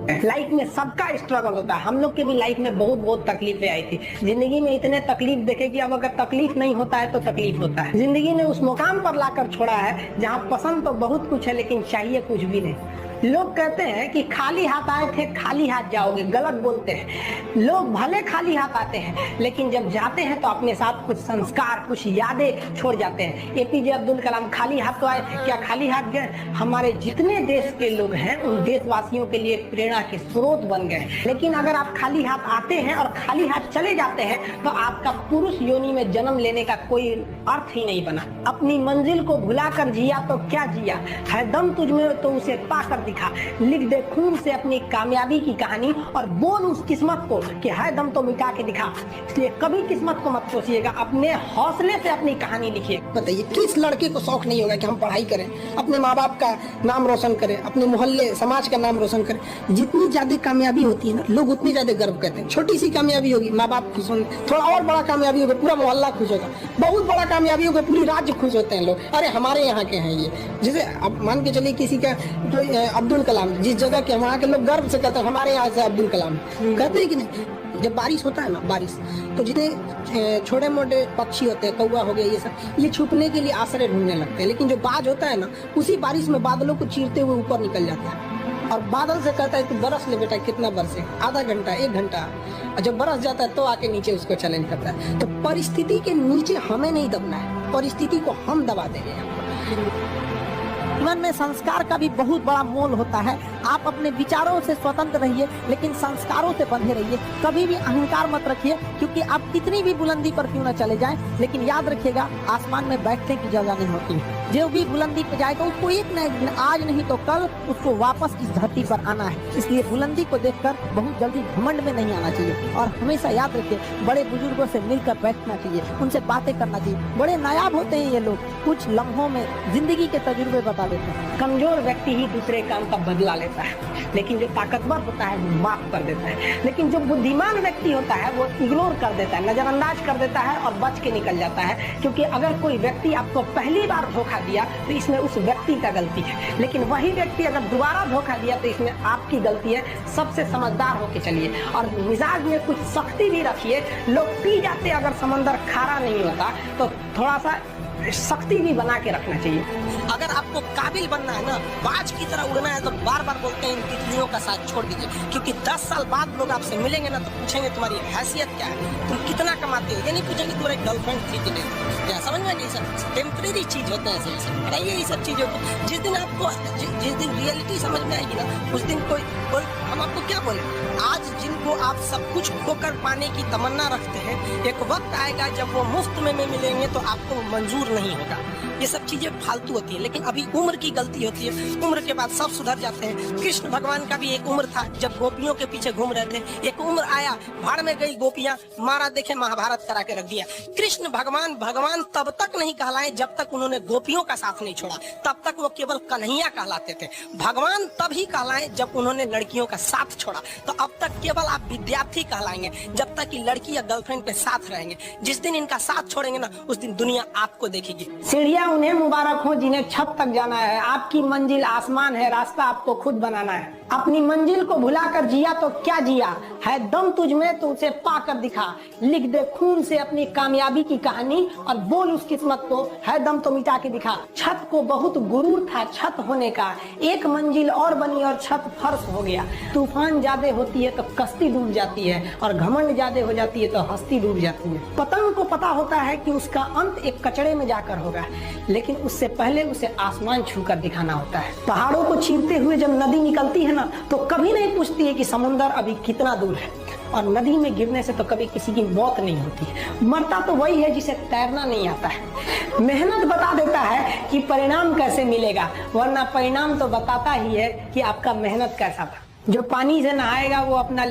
Life में सबका struggle होता है। हम लोग के भी लाइफ में बहुत तकलीफें आई थी। जिंदगी में इतने तकलीफ देखे कि अब अगर तकलीफ नहीं होता है तो तकलीफ होता है। जिंदगी ने उस मुकाम पर लाकर छोड़ा है जहाँ पसंद तो बहुत कुछ है लेकिन चाहिए कुछ भी नहीं। लोग कहते हैं कि खाली हाथ आए थे खाली हाथ जाओगे, गलत बोलते हैं। लोग भले खाली हाथ आते हैं लेकिन जब जाते हैं तो अपने साथ कुछ संस्कार, कुछ यादें छोड़ जाते हैं। एपीजे अब्दुल कलाम खाली हाथ तो आए, क्या खाली हाथ गए? हमारे जितने देश के लोग हैं उन देशवासियों के लिए प्रेरणा के स्रोत बन गए। लेकिन अगर आप खाली हाथ आते हैं और खाली हाथ चले जाते हैं तो आपका पुरुष योनि में जन्म लेने का कोई अर्थ ही नहीं बना। अपनी मंजिल को भुलाकर जिया तो क्या जिया, है दम तुझमें तो उसे पाकर दिखा। लिख दे खून से अपनी कामयाबी की कहानी और बोल उस किस्मत को कि है दम तो मिटा के दिखा। इसलिए कभी किस्मत को मत सोचिएगा, अपने हौसले से अपनी कहानी लिखिए। बताइए किस लड़के को शौक नहीं होगा कि हम पढ़ाई करें, अपने माँ बाप का नाम रोशन करें, अपने मोहल्ले समाज का नाम रोशन करें। जितनी ज्यादा कामयाबी होती है ना, लोग उतनी ज्यादा गर्व करते हैं। छोटी सी कामयाबी होगी, माँ बाप खुश होंगे। थोड़ा और बड़ा कामयाबी होगा, पूरा मोहल्ला खुश होगा। बहुत बड़ा कामयाबी होगा, पूरी राज्य खुश होते हैं लोग। अरे हमारे यहाँ के हैं ये, जैसे अब मान के चलिए किसी का अब्दुल कलाम, जिस जगह के वहाँ के लोग गर्व से कहते हैं हमारे यहाँ से अब्दुल कलाम, कहते हैं कि नहीं। जब बारिश होता है ना, बारिश तो जितने छोटे मोटे पक्षी होते हैं, कौवा हो गया, ये सब ये छुपने के लिए आश्रय ढूंढने लगते हैं। लेकिन जो बाज होता है ना, उसी बारिश में बादलों को चीरते हुए ऊपर निकल जाता है और बादल से कहता है कि बरस ले बेटा, कितना बरसे, आधा घंटा, 1 घंटा। और जब बरस जाता है तो आके नीचे उसको चैलेंज करता है। तो परिस्थिति के नीचे हमें नहीं दबना है, परिस्थिति को हम दबा देंगे। जीवन में संस्कार का भी बहुत बड़ा मोल होता है। आप अपने विचारों से स्वतंत्र रहिए लेकिन संस्कारों से बंधे रहिए। कभी भी अहंकार मत रखिए, क्योंकि आप कितनी भी बुलंदी पर क्यों न चले जाएं, लेकिन याद रखिएगा आसमान में बैठने की जगह नहीं होती। जो भी बुलंदी पे जाएगा उसको एक न एक दिन, आज नहीं तो कल, उसको वापस इस धरती पर आना है। इसलिए बुलंदी को देखकर बहुत जल्दी घमंड में नहीं आना चाहिए और हमेशा याद रखिए बड़े बुजुर्गों से मिलकर बैठना चाहिए, उनसे बातें करना चाहिए। बड़े नायाब होते हैं ये लोग, कुछ लम्हों में जिंदगी के तजुर्बे बता देते हैं। कमजोर व्यक्ति ही दूसरे काम का बदला लेता है, लेकिन जो ताकतवर होता है वो माफ कर देता है। लेकिन जो बुद्धिमान व्यक्ति होता है वो इग्नोर कर देता है, नजरअंदाज कर देता है और बच के निकल जाता है। क्योंकि अगर कोई व्यक्ति आपको पहली बार धोखा दिया तो इसमें उस व्यक्ति का गलती है, लेकिन वही व्यक्ति अगर दोबारा धोखा दिया तो इसमें आपकी गलती है। सबसे समझदार होके चलिए और मिजाज में कुछ सख्ती भी रखिए। लोग पी जाते अगर समंदर खारा नहीं होता तो थोड़ा सा सख्ती भी बना के रखना चाहिए। अगर आपको काबिल बनना है ना, बाज की तरह उड़ना है, तो बार बार बोलते हैं इन तितलियों का साथ छोड़ दीजिए। क्योंकि 10 साल बाद लोग आपसे मिलेंगे ना तो पूछेंगे तुम्हारी हैसियत क्या है, तुम कितना कमाते हो। ये नहीं पूछेंगे तुम्हारी गर्लफ्रेंड थी कि नहीं। क्या समझ में नहीं, सब टेम्परेरी चीज होते हैं। बताइए ये सब चीजों को जिस दिन आपको जिस दिन रियलिटी समझ में आएगी ना, उस दिन कोई हम आपको क्या बोले। आज जिनको आप सब कुछ खोकर पाने की तमन्ना रखते हैं, एक वक्त आएगा जब वो मुफ्त में मिलेंगे तो आपको मंजूर नहीं होगा। ये सब चीजें फालतू होती है, लेकिन अभी उम्र की गलती होती है। उम्र के बाद सब सुधर जाते हैं। कृष्ण भगवान का भी एक उम्र था जब गोपियों के पीछे घूम रहे थे। एक उम्र आया, भाड़ में गई गोपियां, मारा देखे महाभारत करा के रख दिया। कृष्ण भगवान भगवान तब तक नहीं कहलाए जब तक उन्होंने गोपियों का साथ नहीं छोड़ा। तब तक वो केवल कन्हैया कहलाते थे। भगवान तभी कहलाए जब उन्होंने लड़कियों का साथ छोड़ा। तो अब तक केवल आप विद्यार्थी कहलाएंगे जब तक कि लड़की या गर्लफ्रेंड के साथ रहेंगे। जिस दिन इनका साथ छोड़ेंगे ना, उस दिन दुनिया आपको देखेगी। सीढ़ियां उन्हें मुबारक हो जिन्हें छत तक जाना है। आपकी मंजिल आसमान है, रास्ता आपको खुद बनाना है। अपनी मंजिल को भुलाकर जिया तो क्या जिया, है दम तुझ में तो उसे पाकर दिखा। लिख दे खून से अपनी कामयाबी की कहानी और बोल उस किस्मत को, है दम तो मिटा के दिखा। छत को बहुत गुरूर था छत होने का, एक मंजिल और बनी और छत फर्श हो गया। तूफान ज्यादा होती है तो कश्ती डूब जाती है और घमंड ज्यादा हो जाती है तो हस्ती डूब जाती है। पतंग को पता होता है कि उसका अंत एक कचड़े में जाकर होगा, लेकिन उससे पहले उसे आसमान छूकर दिखाना होता है। पहाड़ों को चीरते हुए जब नदी निकलती है ना, तो कभी नहीं पूछती है कि समुद्र अभी कितना दूर है। और नदी में गिरने से तो कभी किसी की मौत नहीं होती। मरता तो वही है जिसे तैरना नहीं आता है। मेहनत बता देता है कि परिणाम कैसे मिलेगा, वरना परिणाम तो बताता ही है कि आपका मेहनत कैसा था। जो पानी से नहाएगा वो अपना